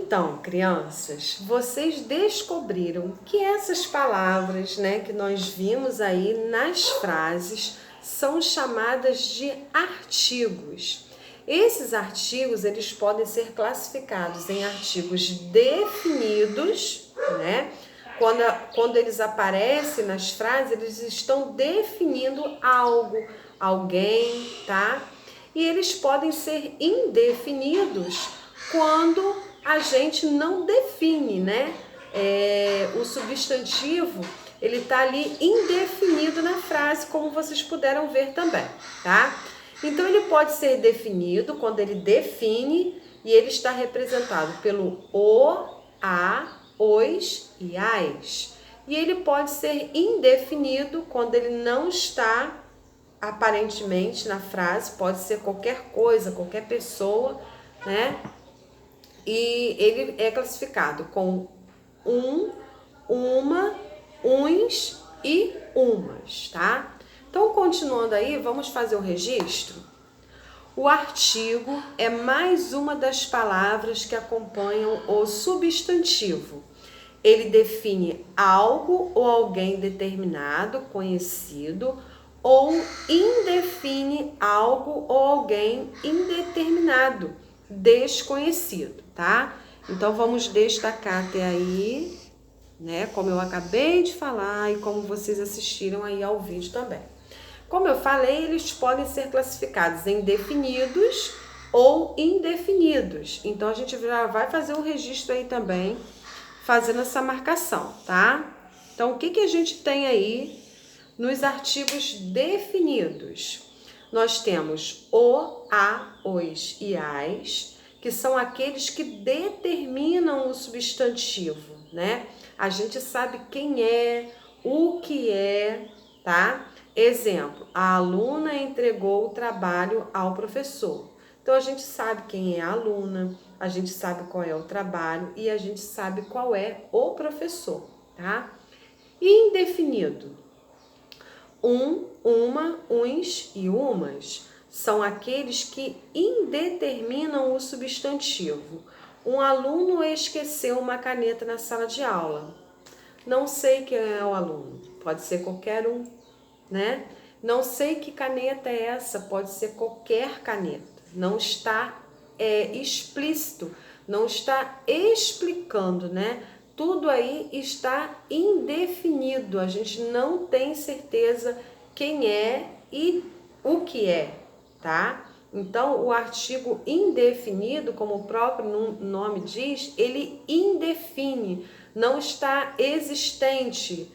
Então, crianças, vocês descobriram que essas palavras, né, que nós vimos aí nas frases são chamadas de artigos. Esses artigos, eles podem ser classificados em artigos definidos, né? Quando eles aparecem nas frases, eles estão definindo algo, alguém, tá? E eles podem ser indefinidos quando a gente não define, né? O substantivo, ele tá ali indefinido na frase, como vocês puderam ver também, tá? Então, ele pode ser definido quando ele define e ele está representado pelo o, a, os e as. E ele pode ser indefinido quando ele não está aparentemente na frase, pode ser qualquer coisa, qualquer pessoa, né? E ele é classificado com uma, uns e umas, tá? Então, continuando aí, vamos fazer o registro. O artigo é mais uma das palavras que acompanham o substantivo. Ele define algo ou alguém determinado, conhecido, ou indefine algo ou alguém indeterminado, desconhecido, tá? Então, vamos destacar até aí, né? Como eu acabei de falar e como vocês assistiram aí ao vídeo também. Como eu falei, eles podem ser classificados em definidos ou indefinidos. Então, a gente já vai fazer um registro aí também, fazendo essa marcação, tá? Então, o que a gente tem aí nos artigos definidos? Nós temos o, a, os e as, que são aqueles que determinam o substantivo, né? A gente sabe quem é, o que é, tá? Exemplo, a aluna entregou o trabalho ao professor. Então, a gente sabe quem é a aluna, a gente sabe qual é o trabalho e a gente sabe qual é o professor, tá? E indefinido? Uma, uns e umas são aqueles que indeterminam o substantivo. Um aluno esqueceu uma caneta na sala de aula. Não sei quem é o aluno, pode ser qualquer um, né? Não sei que caneta é essa, pode ser qualquer caneta. Não está explícito, não está explicando, né? Tudo aí está indefinido, a gente não tem certeza quem é e o que é, tá? Então, o artigo indefinido, como o próprio nome diz, ele indefine, não está existente,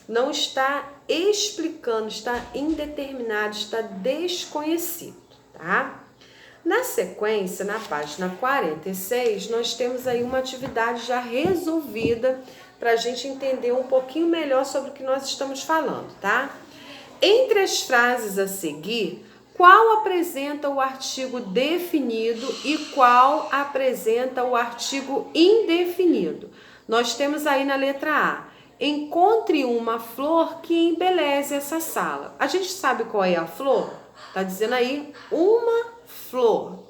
não está explicando, está indeterminado, está desconhecido, tá? Na sequência, na página 46, nós temos aí uma atividade já resolvida para a gente entender um pouquinho melhor sobre o que nós estamos falando, tá? Entre as frases a seguir, qual apresenta o artigo definido e qual apresenta o artigo indefinido? Nós temos aí na letra A, encontre uma flor que embeleze essa sala. A gente sabe qual é a flor? Tá dizendo aí uma flor.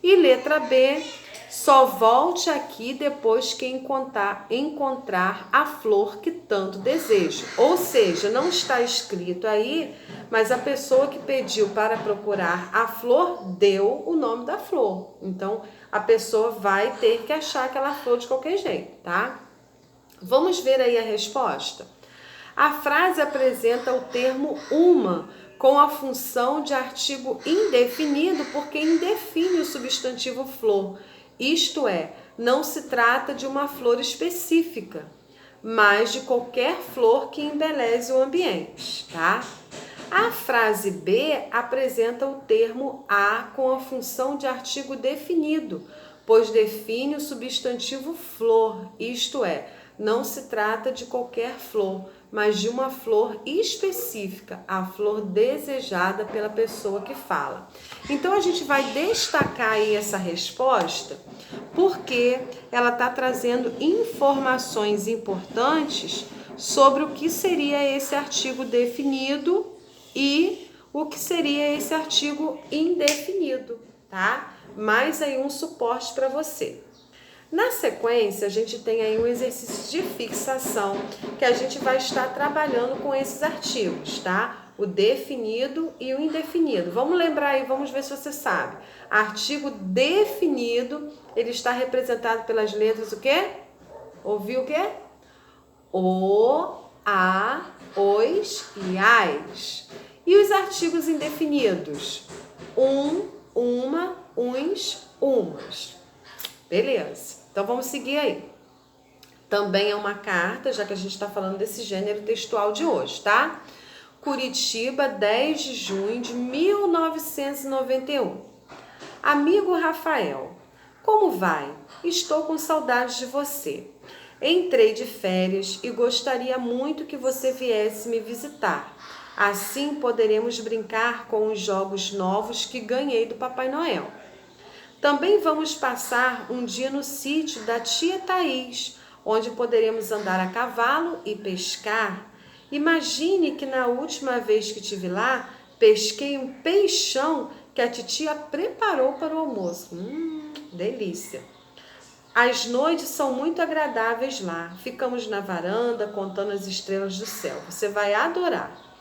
E letra B, só volte aqui depois que encontrar a flor que tanto deseja. Ou seja, não está escrito aí, mas a pessoa que pediu para procurar a flor deu o nome da flor. Então, a pessoa vai ter que achar aquela flor de qualquer jeito, tá? Vamos ver aí a resposta? A frase apresenta o termo uma, com a função de artigo indefinido, porque indefine o substantivo flor. Isto é, não se trata de uma flor específica, mas de qualquer flor que embeleze o ambiente, tá? A frase B apresenta o termo a com a função de artigo definido, pois define o substantivo flor, isto é, não se trata de qualquer flor, mas de uma flor específica, a flor desejada pela pessoa que fala. Então, a gente vai destacar aí essa resposta, porque ela está trazendo informações importantes sobre o que seria esse artigo definido e o que seria esse artigo indefinido, tá? Mais aí um suporte para você. Na sequência, a gente tem aí um exercício de fixação que a gente vai estar trabalhando com esses artigos, tá? O definido e o indefinido. Vamos lembrar aí, vamos ver se você sabe. Artigo definido, ele está representado pelas letras o quê? Ouviu o quê? O, a, os e as. E os artigos indefinidos? Um, uma, uns, umas. Beleza. Então, vamos seguir aí. Também é uma carta, já que a gente está falando desse gênero textual de hoje, tá? Curitiba, 10 de junho de 1991. Amigo Rafael, como vai? Estou com saudades de você. Entrei de férias e gostaria muito que você viesse me visitar. Assim poderemos brincar com os jogos novos que ganhei do Papai Noel. Também vamos passar um dia no sítio da tia Thaís, onde poderemos andar a cavalo e pescar. Imagine que na última vez que estive lá, pesquei um peixão que a titia preparou para o almoço. Delícia! As noites são muito agradáveis lá. Ficamos na varanda contando as estrelas do céu. Você vai adorar.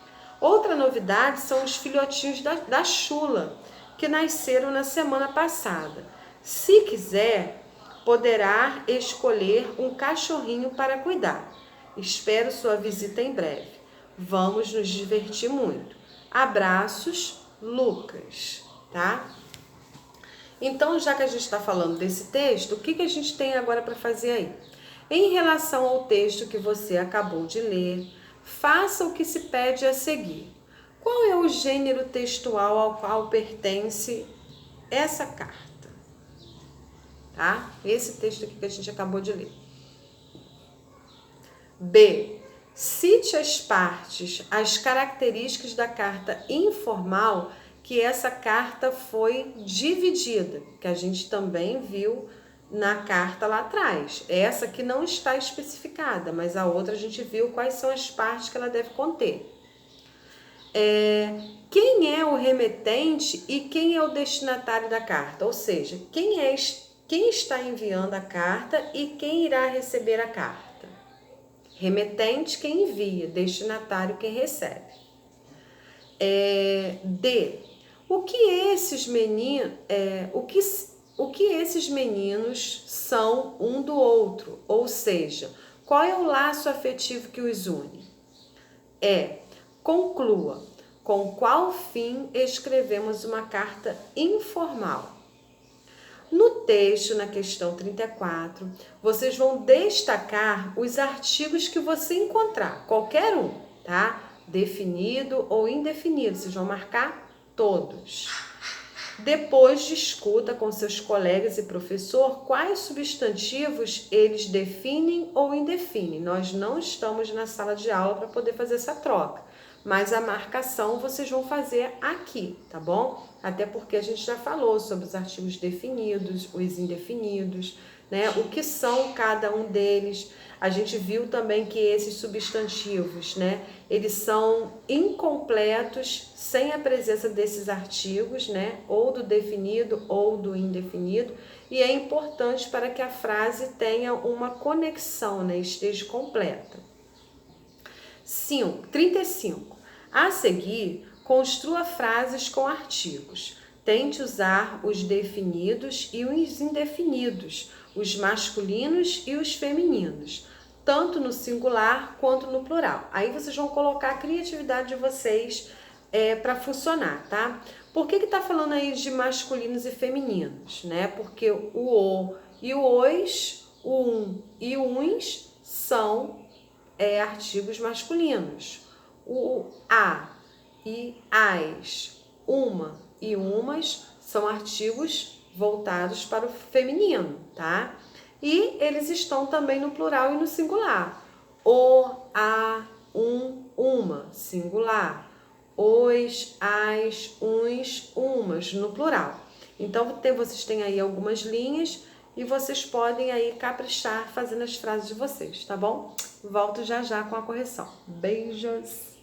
Outra novidade são os filhotinhos da Chula, que nasceram na semana passada. Se quiser, poderá escolher um cachorrinho para cuidar. Espero sua visita em breve. Vamos nos divertir muito. Abraços, Lucas, tá? Então, já que a gente está falando desse texto, o que a gente tem agora para fazer aí? Em relação ao texto que você acabou de ler, faça o que se pede a seguir. Qual é o gênero textual ao qual pertence essa carta? Tá? Esse texto aqui que a gente acabou de ler. B. Cite as partes, as características da carta informal que essa carta foi dividida, que a gente também viu na carta lá atrás. Essa que não está especificada, mas a outra a gente viu quais são as partes que ela deve conter. Quem é o remetente e quem é o destinatário da carta? Ou seja, quem está enviando a carta e quem irá receber a carta. Remetente, quem envia, destinatário, quem recebe. D. O que esses meninos são um do outro? Ou seja, qual é o laço afetivo que os une? Conclua. Com qual fim escrevemos uma carta informal? No texto, na questão 34, vocês vão destacar os artigos que você encontrar, qualquer um, tá? Definido ou indefinido, vocês vão marcar todos. Depois discuta com seus colegas e professor quais substantivos eles definem ou indefinem. Nós não estamos na sala de aula para poder fazer essa troca, mas a marcação vocês vão fazer aqui, tá bom? Até porque a gente já falou sobre os artigos definidos, os indefinidos, né? O que são cada um deles. A gente viu também que esses substantivos, né? Eles são incompletos sem a presença desses artigos, né? Ou do definido ou do indefinido. E é importante para que a frase tenha uma conexão, né? Esteja completa. 35. A seguir, construa frases com artigos. Tente usar os definidos e os indefinidos, os masculinos e os femininos, tanto no singular quanto no plural. Aí vocês vão colocar a criatividade de vocês para funcionar, tá? Por que tá falando aí de masculinos e femininos, né? Porque o e o os, o e o uns são artigos masculinos. O a e as, uma e umas são artigos voltados para o feminino, tá? E eles estão também no plural e no singular. O, a, uma, singular. Os, as, uns, umas, no plural. Então, vocês têm aí algumas linhas e vocês podem aí caprichar fazendo as frases de vocês, tá bom? Volto já já com a correção. Beijos!